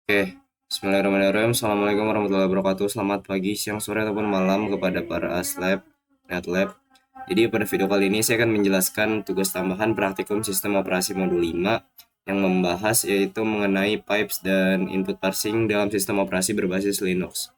Oke, Bismillahirrahmanirrahim. Assalamualaikum warahmatullahi wabarakatuh. Selamat pagi, siang, sore, ataupun malam kepada para aslab, netlab. Jadi pada video kali ini saya akan menjelaskan tugas tambahan praktikum sistem operasi modul 5 yang membahas yaitu mengenai pipes dan input parsing dalam sistem operasi berbasis Linux.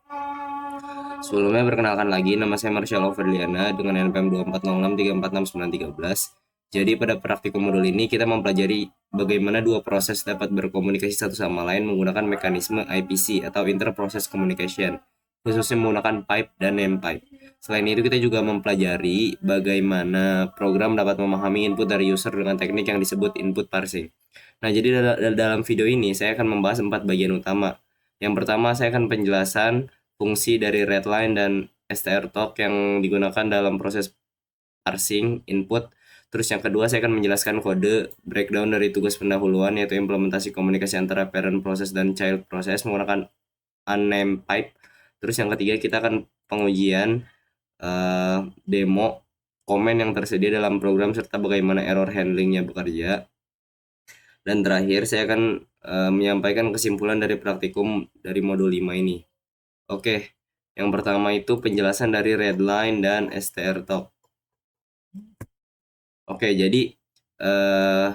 Sebelumnya perkenalkan lagi, nama saya Marshall Overliana dengan NPM 2406346913. Jadi pada praktikum modul ini kita mempelajari bagaimana dua proses dapat berkomunikasi satu sama lain menggunakan mekanisme IPC atau Inter-Process Communication, khususnya menggunakan pipe dan name pipe. Selain itu kita juga mempelajari bagaimana program dapat memahami input dari user dengan teknik yang disebut input parsing. Nah, jadi dalam video ini saya akan membahas 4 bagian utama. Yang pertama saya akan penjelasan fungsi dari readline dan strtalk yang digunakan dalam proses parsing input. Terus yang kedua saya akan menjelaskan kode breakdown dari tugas pendahuluan yaitu implementasi komunikasi antara parent process dan child process menggunakan unnamed pipe. Terus yang ketiga kita akan pengujian demo komen yang tersedia dalam program serta bagaimana error handlingnya bekerja. Dan terakhir saya akan menyampaikan kesimpulan dari praktikum dari modul 5 ini. Oke, yang pertama itu penjelasan dari redline dan strtalk. Oke, jadi eh,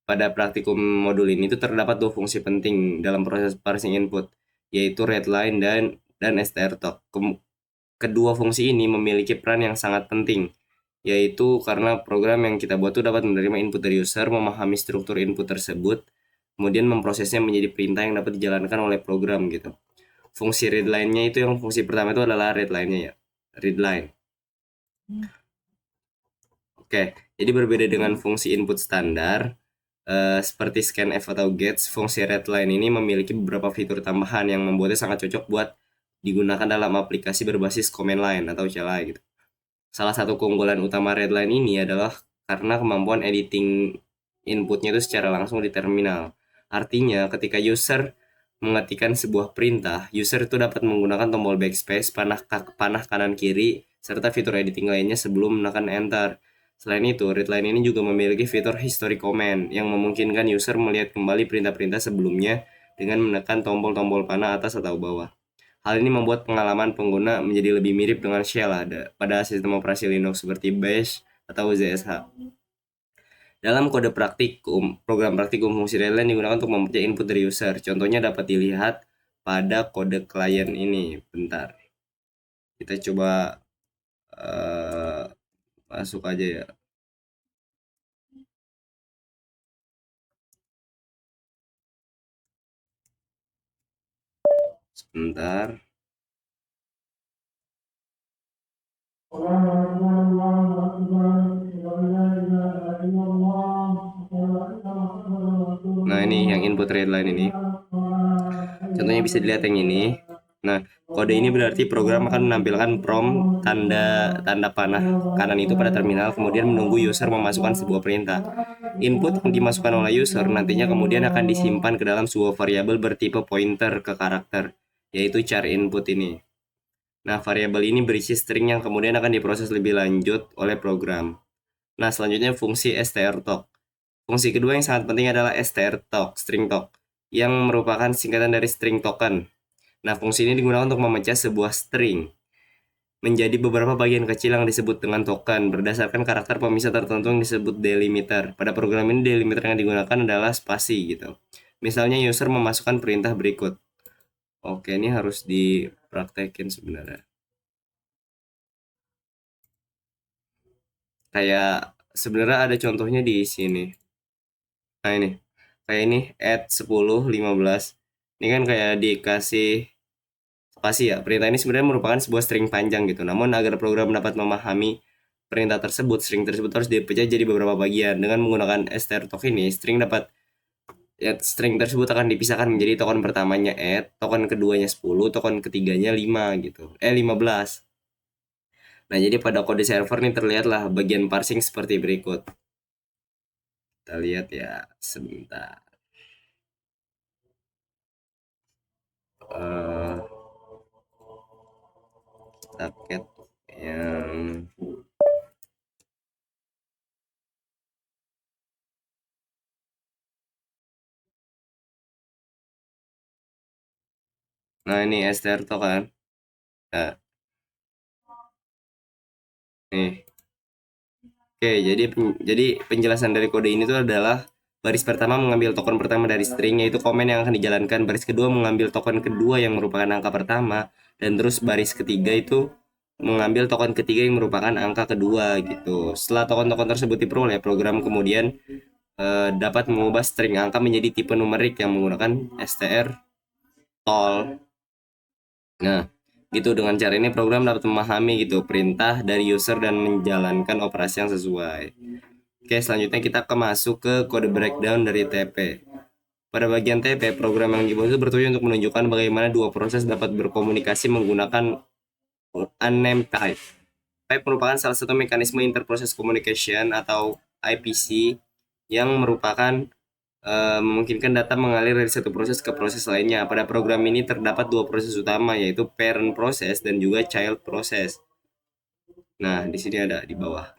pada praktikum modul ini itu terdapat dua fungsi penting dalam proses parsing input, yaitu readline dan strtalk. Kedua fungsi ini memiliki peran yang sangat penting, yaitu karena program yang kita buat itu dapat menerima input dari user, memahami struktur input tersebut, kemudian memprosesnya menjadi perintah yang dapat dijalankan oleh program gitu. Fungsi readline-nya itu yang fungsi pertama itu adalah readline-nya ya. Readline. Oke, jadi berbeda dengan fungsi input standar, seperti scanf atau gets, fungsi readline ini memiliki beberapa fitur tambahan yang membuatnya sangat cocok buat digunakan dalam aplikasi berbasis command line atau CLI gitu. Salah satu keunggulan utama readline ini adalah karena kemampuan editing inputnya itu secara langsung di terminal. Artinya, ketika user mengetikkan sebuah perintah, user itu dapat menggunakan tombol backspace, panah kanan kiri, serta fitur editing lainnya sebelum menekan enter. Selain itu, readline ini juga memiliki fitur history command yang memungkinkan user melihat kembali perintah-perintah sebelumnya dengan menekan tombol-tombol panah atas atau bawah. Hal ini membuat pengalaman pengguna menjadi lebih mirip dengan shell pada sistem operasi Linux seperti Bash atau ZSH. Dalam kode praktikum, program praktikum fungsi readline digunakan untuk memperoleh input dari user. Contohnya dapat dilihat pada kode klien ini. Bentar, kita coba masuk aja ya. Sebentar. Nah, ini yang input readline ini. Contohnya bisa dilihat yang ini. Nah, kode ini berarti program akan menampilkan prompt tanda panah kanan itu pada terminal, kemudian menunggu user memasukkan sebuah perintah. Input yang dimasukkan oleh user nantinya kemudian akan disimpan ke dalam sebuah variabel bertipe pointer ke karakter, yaitu char input ini. Nah, variabel ini berisi string yang kemudian akan diproses lebih lanjut oleh program. Nah, selanjutnya fungsi strtalk. Fungsi kedua yang sangat penting adalah strtalk, string talk, yang merupakan singkatan dari string token. Nah, fungsi ini digunakan untuk memecah sebuah string menjadi beberapa bagian kecil yang disebut dengan token berdasarkan karakter pemisah tertentu yang disebut delimiter. Pada program ini delimiter yang digunakan adalah spasi gitu. Misalnya user memasukkan perintah berikut. Oke, ini harus dipraktekin sebenarnya. Kayak sebenarnya ada contohnya di sini. Nah, ini. Kayak ini add 10 15. Ini kan kayak dikasih spasi ya. Perintah ini sebenarnya merupakan sebuah string panjang gitu. Namun agar program dapat memahami perintah tersebut, string tersebut harus dipecah jadi beberapa bagian. Dengan menggunakan strtalk ini, string tersebut akan dipisahkan menjadi token pertamanya add, token keduanya 10, token ketiganya 5 gitu. 15. Nah, jadi pada kode server nih terlihatlah bagian parsing seperti berikut. Kita lihat ya sebentar. Uh, Paket yang Nah, ini str token. Nah, nih. Oke, jadi penjelasan dari kode ini tuh adalah baris pertama mengambil token pertama dari string, yaitu komen yang akan dijalankan. Baris kedua mengambil token kedua yang merupakan angka pertama, dan terus baris ketiga itu mengambil token ketiga yang merupakan angka kedua gitu. Setelah token-token tersebut diperoleh, program kemudian dapat mengubah string angka menjadi tipe numerik yang menggunakan str tol. Nah, gitu dengan cara ini program dapat memahami gitu perintah dari user dan menjalankan operasi yang sesuai. Oke, selanjutnya kita masuk ke kode breakdown dari TP. Pada bagian TP, program yang dibuat itu bertujuan untuk menunjukkan bagaimana dua proses dapat berkomunikasi menggunakan unnamed type. Type merupakan salah satu mekanisme interprocess communication atau IPC yang merupakan memungkinkan data mengalir dari satu proses ke proses lainnya. Pada program ini terdapat dua proses utama, yaitu parent process dan juga child process. Nah, di sini ada di bawah.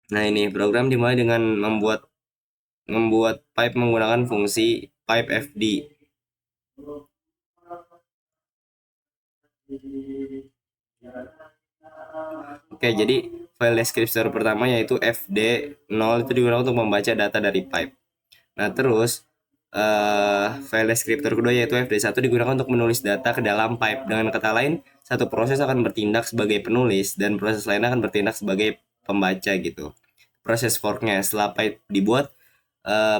Nah, ini program dimulai dengan membuat pipe menggunakan fungsi pipe fd. Oke, jadi file descriptor pertama yaitu fd0 itu digunakan untuk membaca data dari pipe. Nah, terus file descriptor kedua yaitu fd1 digunakan untuk menulis data ke dalam pipe. Dengan kata lain, satu proses akan bertindak sebagai penulis dan proses lain akan bertindak sebagai pembaca gitu. Proses forknya setelah pipe dibuat,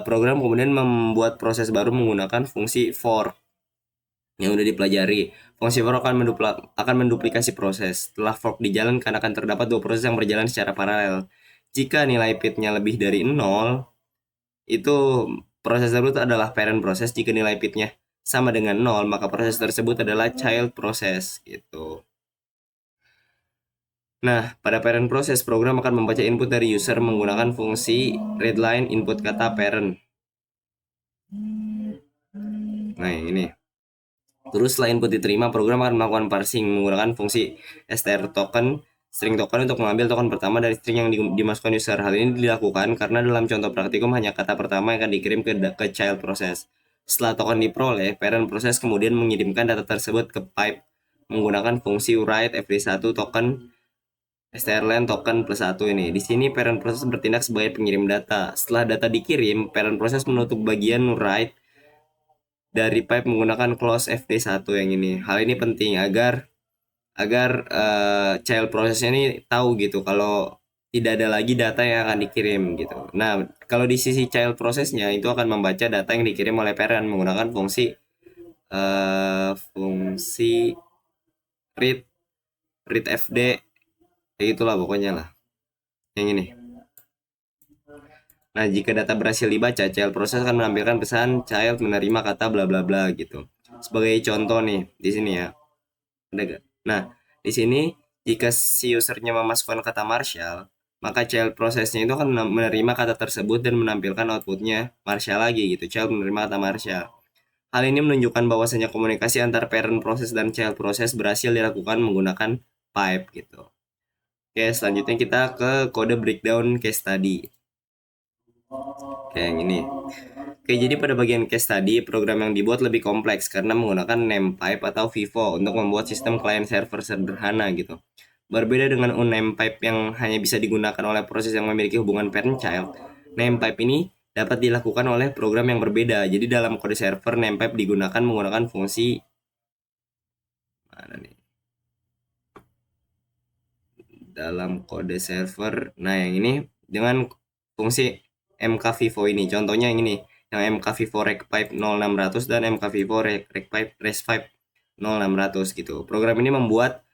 program kemudian membuat proses baru menggunakan fungsi fork yang udah dipelajari. Fungsi for akan menduplikasi proses. Setelah fork dijalankan akan terdapat dua proses yang berjalan secara paralel. Jika nilai pitnya lebih dari 0, itu proses tersebut adalah parent proses. Jika nilai pitnya sama dengan 0, maka proses tersebut adalah child proses gitu. Nah, pada parent proses, program akan membaca input dari user menggunakan fungsi readline input kata parent. Nah, yang ini. Terus setelah input diterima, program akan melakukan parsing menggunakan fungsi str token, string token untuk mengambil token pertama dari string yang dimasukkan user. Hal ini dilakukan karena dalam contoh praktikum hanya kata pertama yang akan dikirim ke child process. Setelah token diperoleh, parent process kemudian mengirimkan data tersebut ke pipe menggunakan fungsi write fd1 token strlen token plus 1 ini. Di sini parent process bertindak sebagai pengirim data. Setelah data dikirim, parent process menutup bagian write dari pipe menggunakan close fd1 yang ini. Hal ini penting agar agar child prosesnya ini tahu gitu kalau tidak ada lagi data yang akan dikirim gitu. Nah, kalau di sisi child prosesnya itu akan membaca data yang dikirim oleh parent menggunakan fungsi read read fd, kayak gitulah pokoknya lah. Yang ini. Nah, jika data berhasil dibaca, child proses akan menampilkan pesan child menerima kata bla bla bla gitu. Sebagai contoh nih di sini ya. Ada gak? Nah, di sini jika si usernya memasukkan kata Marshall, maka child prosesnya itu akan menerima kata tersebut dan menampilkan outputnya Marshall lagi gitu. Child menerima kata Marshall. Hal ini menunjukkan bahwasanya komunikasi antar parent proses dan child proses berhasil dilakukan menggunakan pipe gitu. Oke, selanjutnya kita ke kode breakdown case study. Oke, yang ini. Oke, jadi pada bagian case tadi, program yang dibuat lebih kompleks karena menggunakan namepipe atau Vivo untuk membuat sistem client server sederhana gitu. Berbeda dengan unnamepipe yang hanya bisa digunakan oleh proses yang memiliki hubungan parent-child, namepipe ini dapat dilakukan oleh program yang berbeda. Jadi dalam kode server, namepipe digunakan menggunakan fungsi mana nih? Dalam kode server, nah yang ini dengan fungsi mkvivo ini. Contohnya yang ini, yang mkvivo recpipe 0600 dan mkvivo recpipe respipe 0600 gitu. Program ini membuat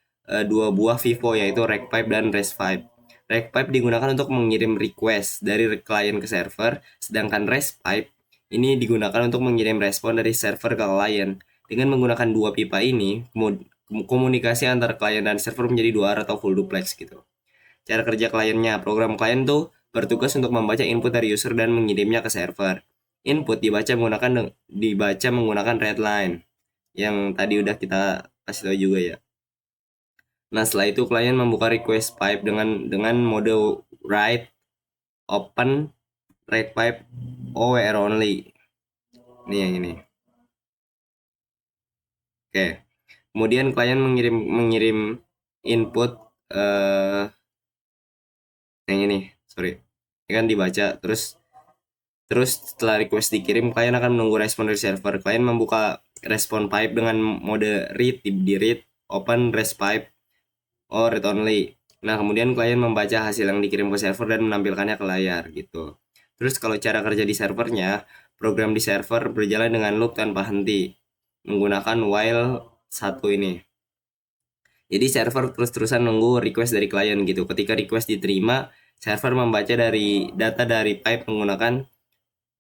dua buah vivo yaitu recpipe dan respipe. Recpipe digunakan untuk mengirim request dari client ke server, sedangkan respipe ini digunakan untuk mengirim respon dari server ke client. Dengan menggunakan dua pipa ini, komunikasi antar klien dan server menjadi dua arah atau full duplex gitu. Cara kerja kliennya, program klien tuh bertugas untuk membaca input dari user dan mengirimnya ke server. Input dibaca menggunakan readline yang tadi udah kita kasih tahu juga ya. Nah, setelah itu klien membuka request pipe dengan mode write, open, read pipe, OWR only. Ini yang ini. Oke. Kemudian klien mengirim input yang ini, sorry. Ini kan dibaca, terus setelah request dikirim, klien akan menunggu respon dari server. Klien membuka respon pipe dengan mode read, di read, open rest pipe, or read only. Nah, kemudian klien membaca hasil yang dikirim ke server dan menampilkannya ke layar gitu. Terus kalau cara kerja di servernya, program di server berjalan dengan loop tanpa henti menggunakan while satu ini. Jadi server terus-terusan nunggu request dari klien gitu. Ketika request diterima, server membaca dari data dari pipe menggunakan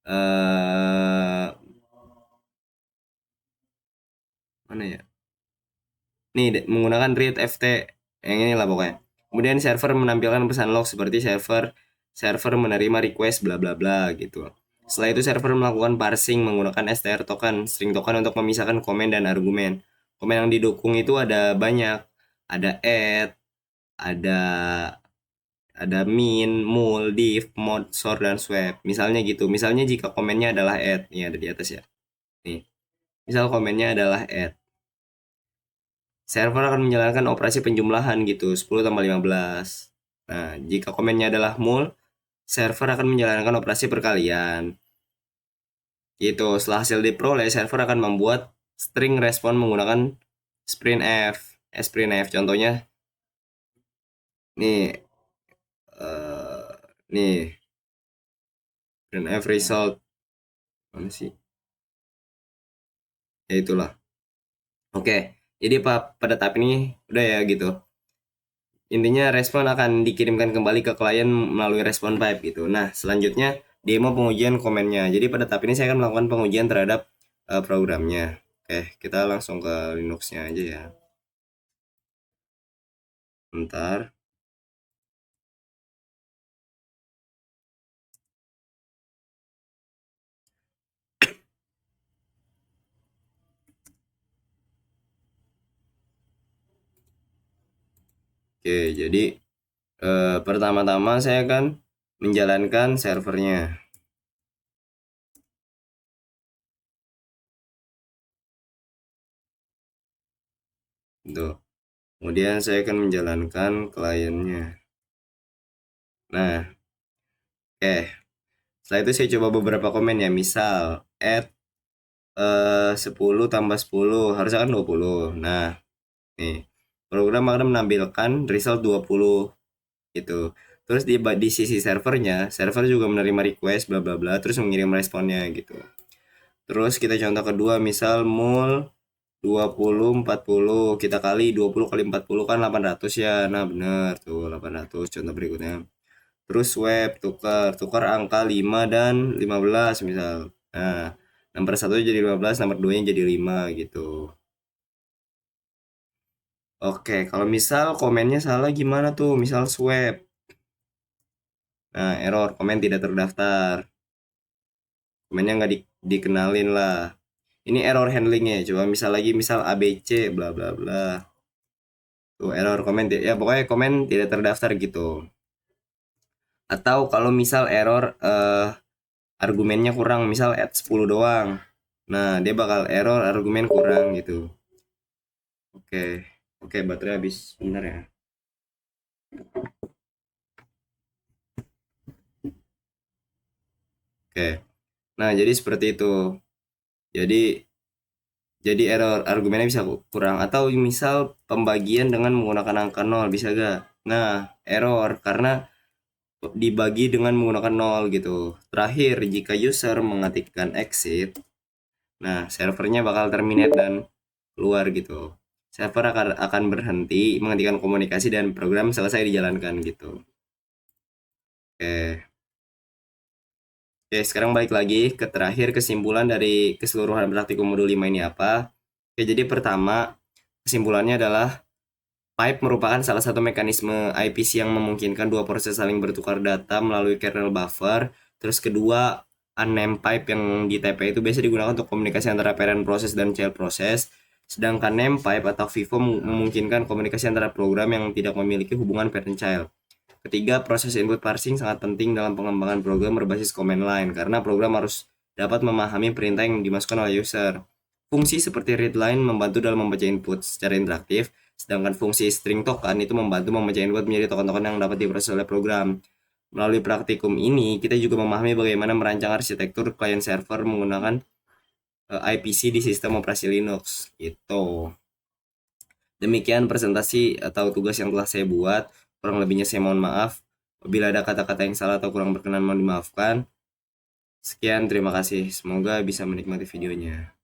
eh mana ya? Nih menggunakan read ft yang inilah pokoknya. Kemudian server menampilkan pesan log seperti server menerima request bla bla bla gitu. Setelah itu server melakukan parsing menggunakan str token, string token untuk memisahkan komen dan argumen. Komen yang didukung itu ada banyak. Ada add, ada min, mul, div, mod, sort, dan swap. Misalnya gitu. Misalnya jika komennya adalah add. Ini ada di atas ya. Nih. Misal komennya adalah add. Server akan menjalankan operasi penjumlahan gitu. 10 tambah 15. Nah, jika komennya adalah mul, server akan menjalankan operasi perkalian. Gitu. Setelah hasil diperoleh, server akan membuat string respon menggunakan sprintf. Sprintf contohnya nih nih sprintf result mana sih? Ya itulah. Oke, jadi pada tahap ini udah ya gitu. Intinya respon akan dikirimkan kembali ke klien melalui respon pipe gitu. Nah, selanjutnya demo pengujian komennya. Jadi pada tahap ini saya akan melakukan pengujian terhadap programnya. Oke, kita langsung ke Linux-nya aja ya. Bentar. Oke, jadi pertama-tama saya akan menjalankan servernya. Tuh. Kemudian saya akan menjalankan kliennya. Nah, oke. Setelah itu saya coba beberapa komen ya. Misal add 10 tambah 10 harusnya kan 20. Nah, nih program akan menampilkan result 20 gitu. Terus di sisi servernya, server juga menerima request bla bla bla terus mengirim responnya gitu. Terus kita contoh kedua misal mul 20 40 kita kali 20 kali 40 kan 800 ya. Nah, bener tuh 800 contoh berikutnya. Terus web tukar angka 5 dan 15 misal. Nah, nomor 1 jadi 15, nomor 2 nya jadi 5 gitu. Oke, kalau misal komennya salah gimana tuh? Misal swap. Nah, error, komen tidak terdaftar. Komennya nggak dikenalin lah. Ini error handlingnya. Coba misal lagi, misal ABC, bla bla bla. Tuh, error komen. Ya, pokoknya komen tidak terdaftar gitu. Atau kalau misal error argumennya kurang, misal add 10 doang. Nah, dia bakal error argumen kurang gitu. Oke, oke, baterai habis. Bener ya. Oke. Nah, jadi seperti itu. Jadi error argumennya bisa kurang atau misal pembagian dengan menggunakan angka 0 bisa gak? Nah, error karena dibagi dengan menggunakan 0 gitu. Terakhir, jika user mengetikkan exit, nah servernya bakal terminate dan keluar gitu. Server akan berhenti menghentikan komunikasi dan program selesai dijalankan gitu. Oke. Oke, sekarang balik lagi ke terakhir kesimpulan dari keseluruhan praktikum modul 5 ini apa? Oke, jadi pertama kesimpulannya adalah pipe merupakan salah satu mekanisme IPC yang memungkinkan dua proses saling bertukar data melalui kernel buffer. Terus kedua, unnamed pipe yang di TP itu biasa digunakan untuk komunikasi antara parent proses dan child proses. Sedangkan named pipe atau FIFO memungkinkan komunikasi antara program yang tidak memiliki hubungan parent-child. Ketiga, proses input parsing sangat penting dalam pengembangan program berbasis command line karena program harus dapat memahami perintah yang dimasukkan oleh user. Fungsi seperti readline membantu dalam membaca input secara interaktif, sedangkan fungsi string token itu membantu membaca input menjadi token-token yang dapat diproses oleh program. Melalui praktikum ini, kita juga memahami bagaimana merancang arsitektur client server menggunakan IPC di sistem operasi Linux. Gitu. Demikian presentasi atau tugas yang telah saya buat. Kurang lebihnya saya mohon maaf. Bila ada kata-kata yang salah atau kurang berkenan mohon dimaafkan. Sekian, terima kasih. Semoga bisa menikmati videonya.